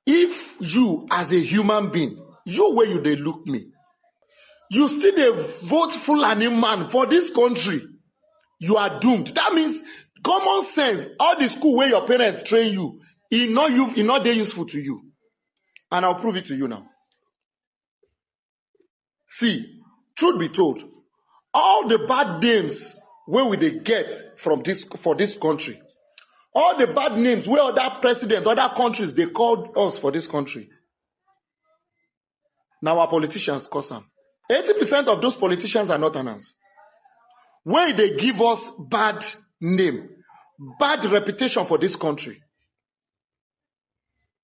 if you as a human being, you where you they look me, you still they vote Fulani man for this country, you are doomed. That means common sense, all the school where your parents train you, it not they useful to you. And I'll prove it to you now. See, truth be told, all the bad names where will they get from this for this country, all the bad names where other presidents, other countries they called us for this country. Now our politicians cause them. 80% of those politicians are Northerners. When they give us bad name, bad reputation for this country,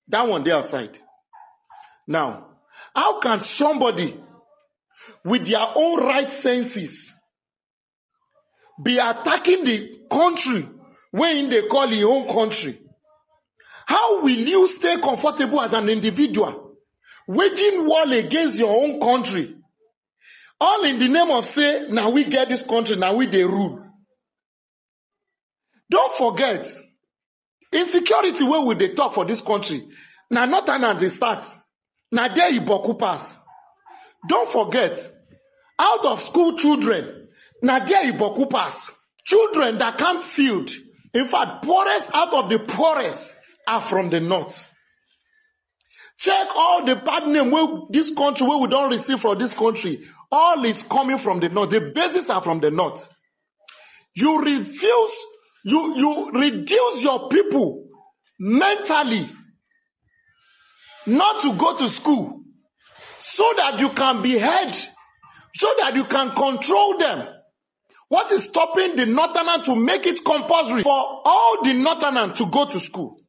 that one they aside. Now, how can somebody with their own right senses be attacking the country when they call your own country? How will you stay comfortable as an individual waging war against your own country, all in the name of say, now we get this country, now we they rule? Don't forget, insecurity where will they talk for this country? Now not an they start. Now there Iboku pass. Don't forget, out of school children, now there Iboku pass. Children that can't field. In fact, poorest out of the poorest are from the north. Check all the bad name where this country, where we don't receive from this country. All is coming from the north. The bases are from the north. You refuse, you reduce your people mentally not to go to school so that you can be heard, so that you can control them. What is stopping the Northerners to make it compulsory for all the Northerners to go to school?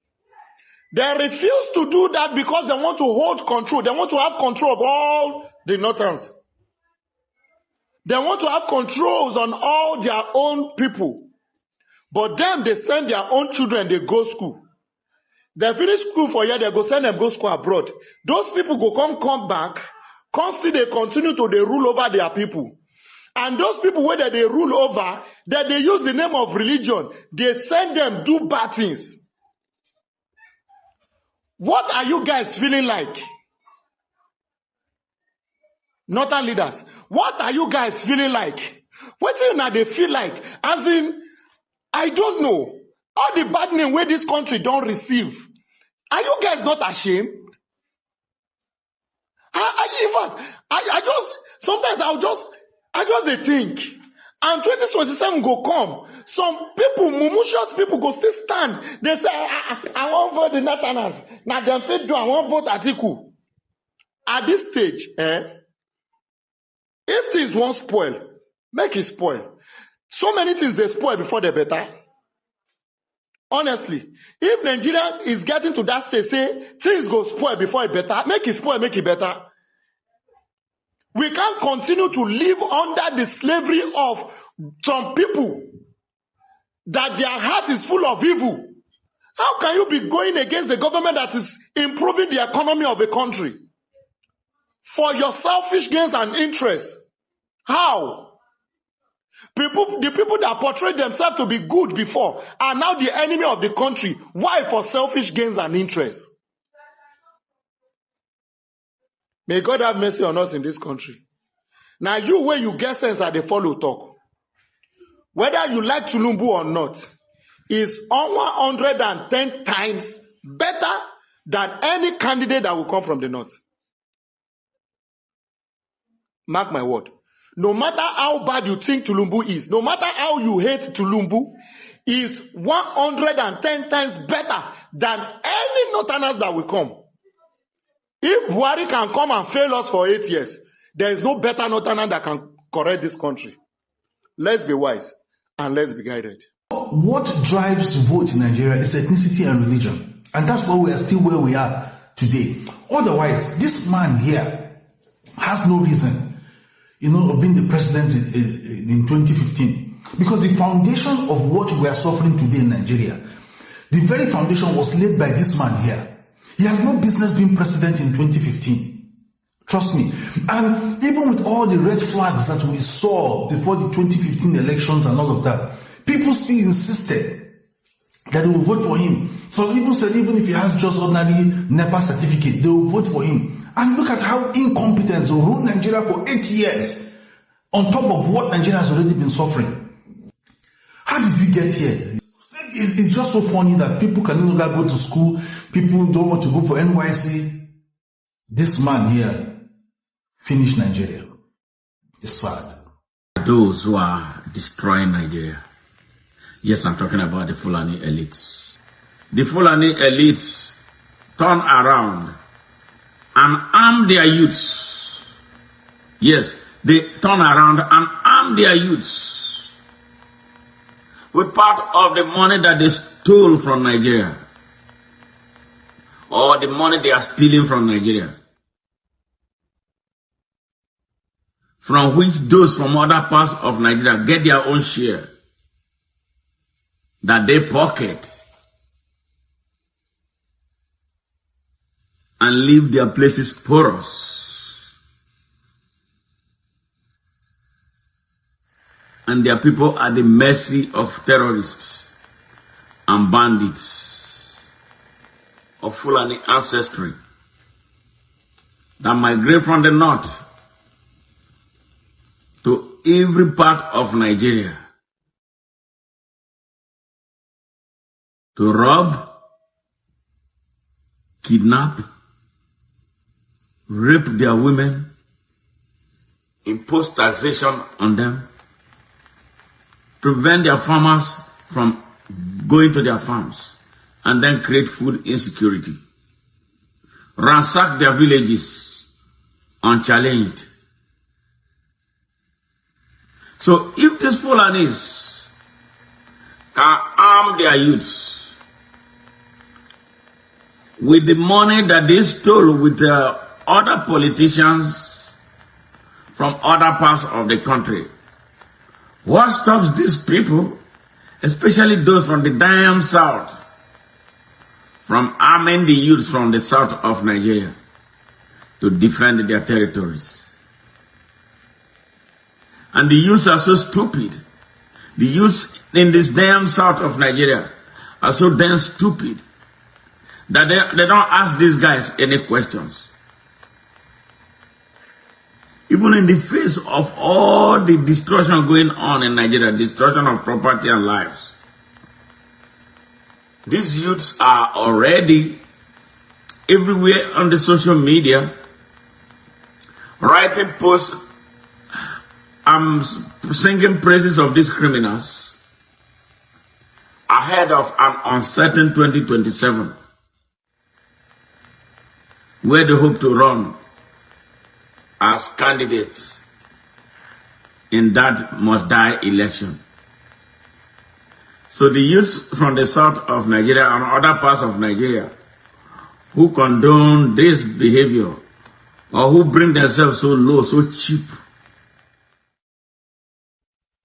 They refuse to do that because they want to hold control. They want to have control of all the Northerners. They want to have controls on all their own people. But them, they send their own children, they go school. They finish school for a year, they go send them go school abroad. Those people go come back, constantly they continue to they rule over their people. And those people where they rule over, that they use the name of religion, they send them do bad things. What are you guys feeling like? Northern leaders, what are you guys feeling like? What do you know they feel like? As in, I don't know. All the bad name where this country don't receive. Are you guys not ashamed? In fact, I just, sometimes I just think, and 2027 go come. Some people, mumushous people go still stand. They say, I won't vote the Northerners. Now them fit do, I won't vote Atiku. At this stage, if things won't spoil, make it spoil. So many things they spoil before they better. Honestly, if Nigeria is getting to that stage, say things go spoil before it better, make it spoil, make it better. We can't continue to live under the slavery of some people that their heart is full of evil. How can you be going against the government that is improving the economy of a country for your selfish gains and interests? How? The people that portray themselves to be good before are now the enemy of the country. Why? For selfish gains and interests. May God have mercy on us in this country. Now you, where you get sense at the follow talk, whether you like Tulumbu or not, is 110 times better than any candidate that will come from the north. Mark my word. No matter how bad you think Tulumbu is, no matter how you hate Tulumbu, is 110 times better than any Northerners that will come. If Buhari can come and fail us for 8 years, there is no better Northerner that can correct this country. Let's be wise and let's be guided. What drives the vote in Nigeria is ethnicity and religion. And that's why we are still where we are today. Otherwise, this man here has no reason, of being the president in 2015. Because the foundation of what we are suffering today in Nigeria, the very foundation was laid by this man here. He has no business being president in 2015. Trust me. And even with all the red flags that we saw before the 2015 elections and all of that, people still insisted that they will vote for him. Some even said even if he has just ordinary NEPA certificate, they will vote for him. And look at how incompetent they ruled Nigeria for 8 years, on top of what Nigeria has already been suffering. How did we get here? It's just so funny that people can no longer go to school, people don't want to go for NYC. This man here finished Nigeria. It's sad. Those who are destroying Nigeria. Yes, I'm talking about the Fulani elites. The Fulani elites turn around and arm their youths. Yes, they turn around and arm their youths with part of the money that they stole from Nigeria, or the money they are stealing from Nigeria, from which those from other parts of Nigeria get their own share that they pocket and leave their places porous. And their people at the mercy of terrorists and bandits of Fulani ancestry that migrate from the north to every part of Nigeria to rob, kidnap, rape their women, impose taxation on them, prevent their farmers from going to their farms, and then create food insecurity, ransack their villages unchallenged. So if these Fulanis can arm their youths with the money that they stole with other politicians from other parts of the country, what stops these people, especially those from the damn south, from arming the youths from the south of Nigeria to defend their territories? And the youths are so stupid. The youths in this damn south of Nigeria are so damn stupid that they don't ask these guys any questions. Even in the face of all the destruction going on in Nigeria, destruction of property and lives, these youths are already everywhere on the social media, writing posts, singing praises of these criminals ahead of an uncertain 2027, where they hope to run as candidates in that must-die election. So the youths from the south of Nigeria and other parts of Nigeria who condone this behavior, or who bring themselves so low, so cheap,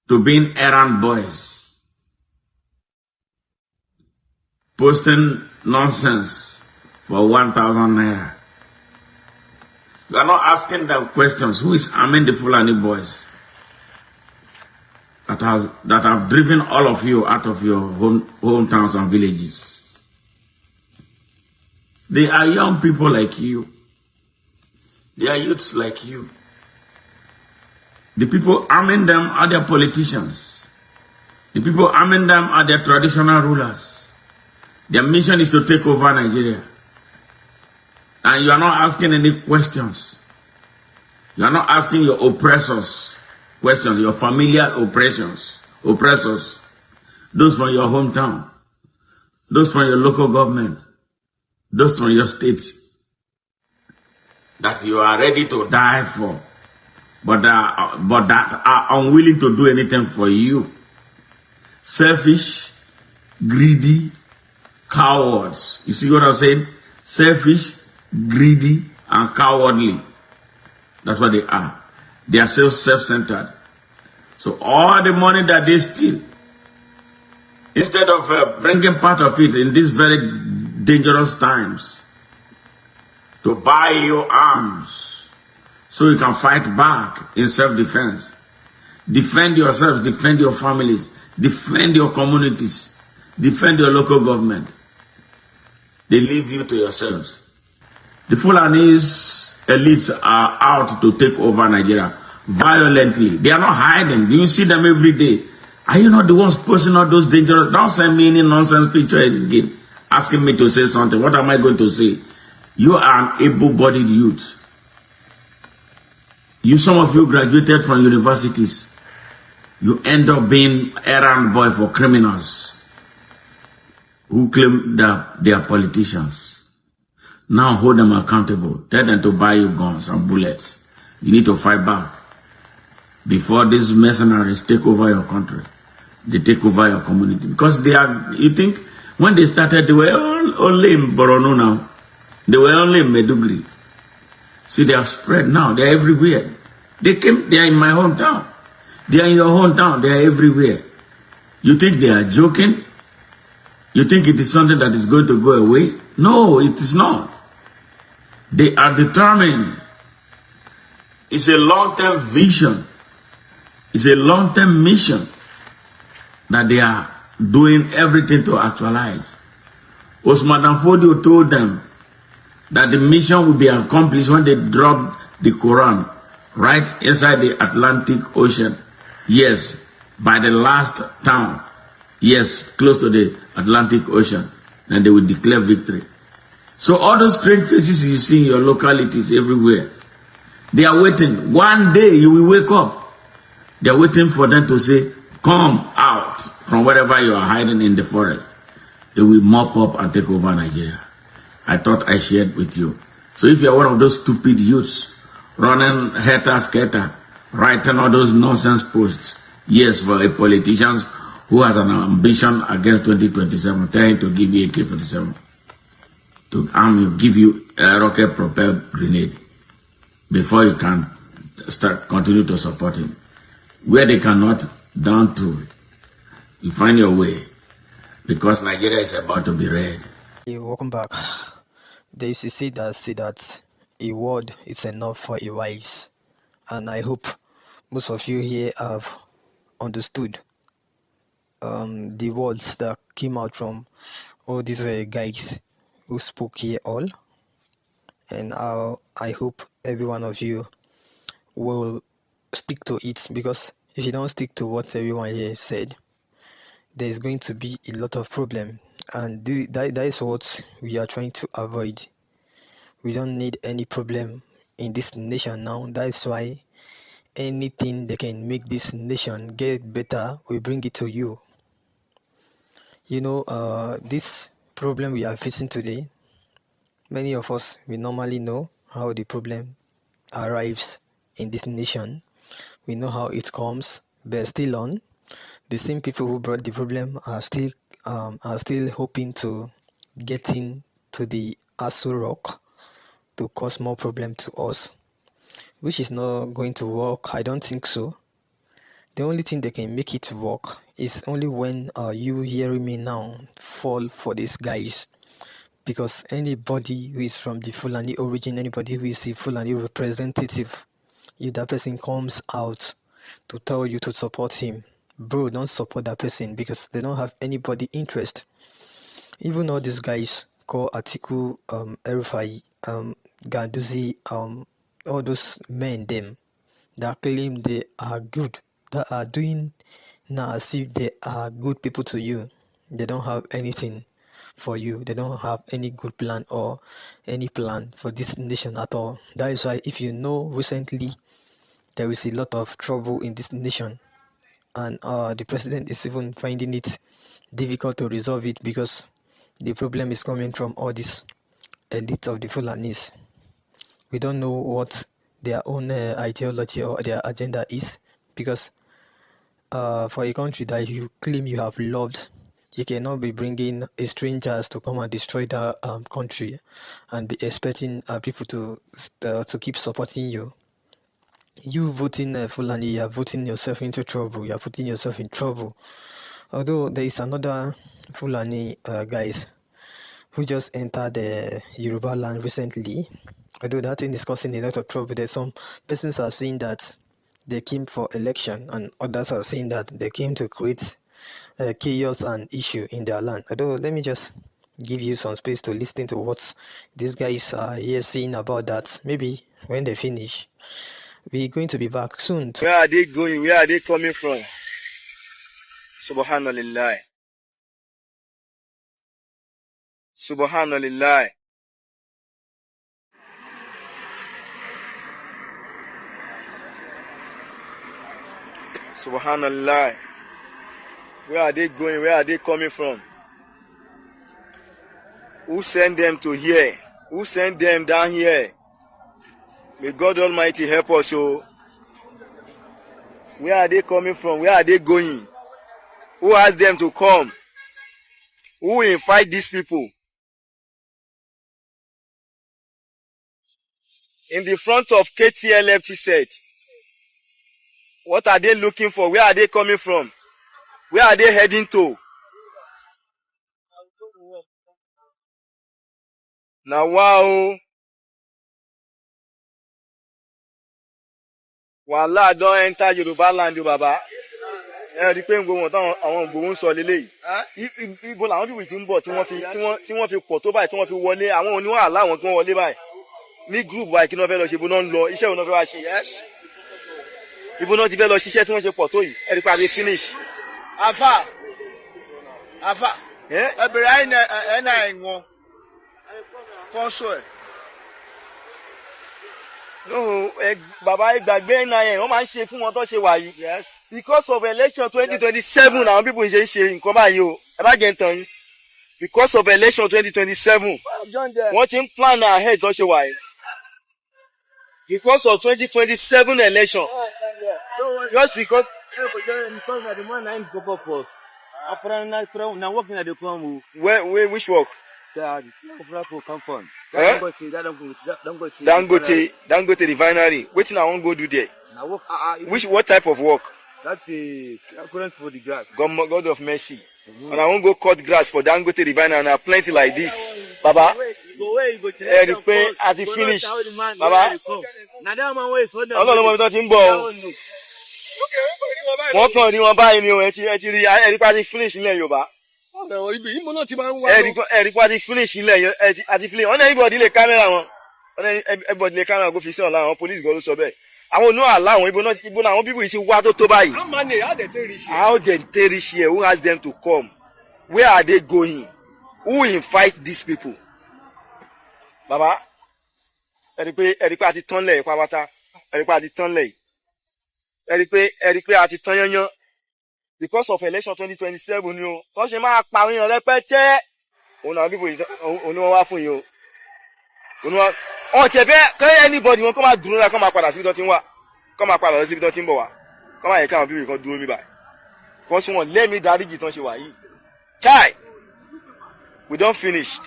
to being errand boys, posting nonsense for 1,000 naira. You are not asking them questions. Who is arming the Fulani boys that have driven all of you out of your hometowns and villages? They are young people like you. They are youths like you. The people arming them are their politicians. The people arming them are their traditional rulers. Their mission is to take over Nigeria. And you are not asking any questions. You are not asking your oppressors questions, your familiar oppressors, those from your hometown, those from your local government, those from your state, that you are ready to die for, but that are unwilling to do anything for you. Selfish, greedy, cowards. You see what I'm saying? Selfish, greedy, and cowardly. That's what they are. They are self-centered. So all the money that they steal, instead of bringing part of it in these very dangerous times to buy your arms so you can fight back in self-defense, defend yourselves, defend your families, defend your communities, defend your local government, They leave you to yourselves. The Fulanese elites are out to take over Nigeria violently. They are not hiding. Do you see them every day? Are you not the ones posting all those dangerous? Don't send me any nonsense picture again, asking me to say something. What am I going to say? You are an able-bodied youth. Some of you graduated from universities. You end up being errand boy for criminals who claim that they are politicians. Now hold them accountable. Tell them to buy you guns and bullets. You need to fight back before these mercenaries take over your country. They take over your community. Because they are, you think, when they started, they were only in Borno now. They were only in Meduguri. See, they have spread now. They are everywhere. They are in my hometown. They are in your hometown. They are everywhere. You think they are joking? You think it is something that is going to go away? No, it is not. They are determined. It's a long-term vision. It's a long-term mission that they are doing everything to actualize. Osman Danfodio told them that the mission will be accomplished when they drop the Quran right inside the Atlantic Ocean. Yes, by the last town. Yes, close to the Atlantic Ocean. And they will declare victory. So all those strange faces you see in your localities everywhere, they are waiting. One day you will wake up. They are waiting for them to say, come out from wherever you are hiding in the forest. They will mop up and take over Nigeria. I thought I shared with you. So if you are one of those stupid youths running hater-skater, writing all those nonsense posts, yes, for a politician who has an ambition against 2027, trying to give you AK-47 to arm you, give you a rocket-propelled grenade before you can continue to support him. Where they cannot, down to, you find your way, because Nigeria is about to be red. Hey, welcome back. There is a say that a word is enough for a wise, and I hope most of you here have understood the words that came out from all these guys who spoke here all, and I hope every one of you will stick to it, because if you don't stick to what everyone here said, there is going to be a lot of problem, and that is what we are trying to avoid. We don't need any problem in this nation now. That is why anything that can make this nation get better, we bring it to you. You know, this problem we are facing today, many of us, we normally know how the problem arrives in this nation. We know how it comes, but still on. The same people who brought the problem are still hoping to get into the Aso Rock to cause more problem to us, which is not going to work. I don't think so. The only thing that can make it work is only when you hearing me now fall for these guys, because anybody who is from the Fulani origin, anybody who is a Fulani representative, if that person comes out to tell you to support him, bro, don't support that person, because they don't have anybody interest. Even all these guys called Atiku, Erufai, Ganduzi, all those men them that claim they are good, that are doing now as if they are good people to you, they don't have anything for you. They don't have any good plan or any plan for this nation at all. That is why, if you know, recently there is a lot of trouble in this nation, and the president is even finding it difficult to resolve it, because the problem is coming from all this elite of the Fulanis. We don't know what their own ideology or their agenda is, because for a country that you claim you have loved, you cannot be bringing strangers to come and destroy the country and be expecting people to keep supporting you. You voting Fulani, you are voting yourself into trouble. You are putting yourself in trouble. Although there is another Fulani guys who just entered the Yoruba land recently. Although that thing is causing a lot of trouble. There's some persons are saying that they came for election, and others are saying that they came to create chaos and issue in their land. Although let me just give you some space to listen to what these guys are here saying about that. Maybe when they finish, we're going to be back soon. Where are they going? Where are they coming from? Subhanallah. Subhanallah. Subhanallah. Where are they going? Where are they coming from? Who sent them to here? Who sent them down here? May God Almighty help us. So, where are they coming from? Where are they going? Who asked them to come? Who invite these people? In the front of KTLF, he said, what are they looking for? Where are they coming from? Where are they heading to? Now, wow. Wàhálà don enter Yorùbá land o bàbá. Ẹ rí pé gbogbo wọn àwọn gbogbo ń sọ lélẹ́yìí. Ibo làwọn bíbí tí ń bọ̀ tí wọ́n fi pọ̀ tó báyìí tí wọ́n fi wọlé àwọn oníwàhálà àwọn tí wọ́n wọlé báyìí. Ní group báyìí kí ni wọ́n fẹ́ lọ ṣe ibo náà ń lọ iṣẹ́ òun náà fẹ́ wá ṣe. Ibo náà ti fẹ́ lọ ṣiṣẹ́ tí wọ́n ṣe pọ̀ tó yìí. Ẹ rí pé a lè finish. Afa. Ẹ bẹ̀rẹ̀ ẹ̀nà ẹ̀wọ̀n. Kọ́ńsọ̀ ẹ̀. No, bàbá ìgbàgbé NIN wọ́n máa ń ṣe fún wọn tó ṣe wà yìí. Yes. Because of election 2027 àwọn people ṣe ń ṣe nǹkan báyìí o. Ẹ bá jẹ́ ń tàn yín. Because of election 2027 wọ́n ti ń plan ahead tó ṣe wà yìí. Because of 2027 election. Just because. Which work? Dangote refinery. Wetin I wan go do there? What type of work? That's a current for the grass. God of mercy. And I wan go cut grass for Dangote refinery and I plenty like this. Baba, ẹ rí pé a ti finish. Baba, ọlọ́run mọ̀ mi tó ti ń bọ̀ o. Wọ́n kàn rí wọn báyìí ni o, ẹ ti rí ẹ rí pé a ti finish nílẹ̀ Yorùbá. Ẹ rí pé a ti finish nílẹ̀ a ti finish. Wọ́n ní everybody lè kámẹ́rà wọn. Wọ́n ní everybody lè kámẹ́rà kó fi sí ọ̀la àwọn police gan ló sọ bẹ́ẹ̀. Àwọn onú àlá àwọn ibo náà àwọn bíbù yìí ti wá tó báyìí. How they reach here? Who asked them to come? Where are they going? Who invite these people? Baba, ẹ rí pé a ti tán lẹ̀ pápátá. Ẹ rí pé a ti tán lẹ̀. Ẹ rí pé a ti tán yányán. Because of election 2027 ni o. Tó ṣe máa pa àwọn èèyàn rẹpẹtẹ. Òun náà bíbù yìí òun ni wọ́n wá fún yìí o. Wọ́n ti fẹ́ kẹ́ anybody wọn kó máa dúró náà kó máa padà síbi tó ti ń wá. Kó máa padà lọ síbi tó ti ń bọ̀ wá. Kó máa yẹ káwọn bíbù kan dúró mi báyìí. Kó sún wọn lẹ́mìí dáríjì tán ṣe wà yìí. Chai! We don't finished.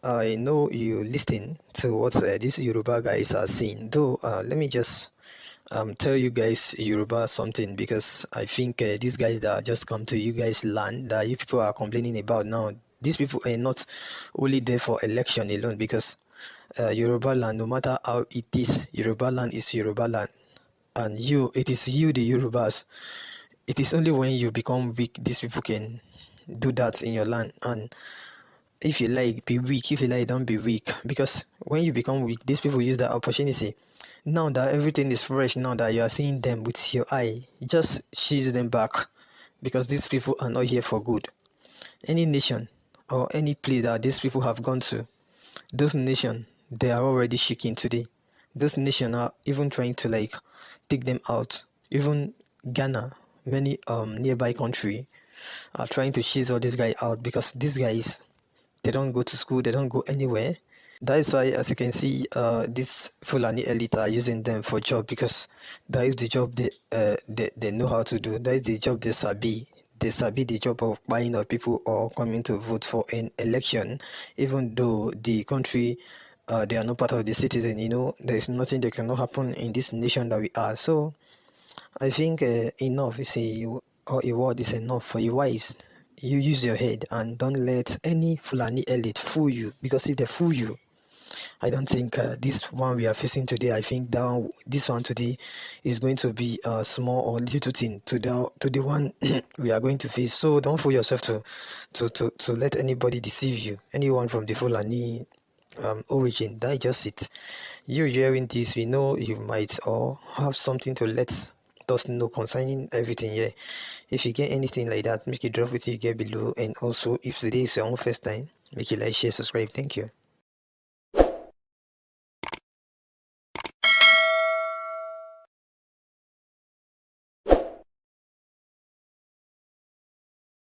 I know you listen to what these Yoruba guys are saying. Though, let me just tell you guys Yoruba something, because I think these guys that just come to you guys land that you people are complaining about now, these people are not only there for election alone, because Yoruba land, no matter how it is, Yoruba land is Yoruba land, and it is you, the Yorubas. It is only when you become weak these people can do that in your land. And if you like, be weak. If you like, don't be weak. Because when you become weak, these people use that opportunity. Now that everything is fresh, now that you are seeing them with your eye, just chase them back. Because these people are not here for good. Any nation or any place that these people have gone to, those nations, they are already shaking today. Those nations are even trying to take them out. Even Ghana, many nearby country are trying to chase all these guys out, because these guys, they don't go to school, they don't go anywhere. That is why, as you can see, this Fulani elite are using them for job, because that is the job they know how to do. That is the job they sabi. They sabi the job of buying up people or coming to vote for an election, even though the country, they are not part of the citizen. There is nothing that cannot happen in this nation that we are. So I think enough is a word is enough for you wise. You use your head and don't let any Fulani elite fool you, because if they fool you, I don't think this one we are facing today. I think this one today is going to be small or little thing to the one we are going to face. So don't fool yourself to let anybody deceive you. Anyone from the Fulani origin, that is just it. You hearing this, we know you might or have something to let us know concerning everything here. If you get anything like that, make it drop it you get below. And also, if today is your own first time, make it like, share, subscribe. Thank you.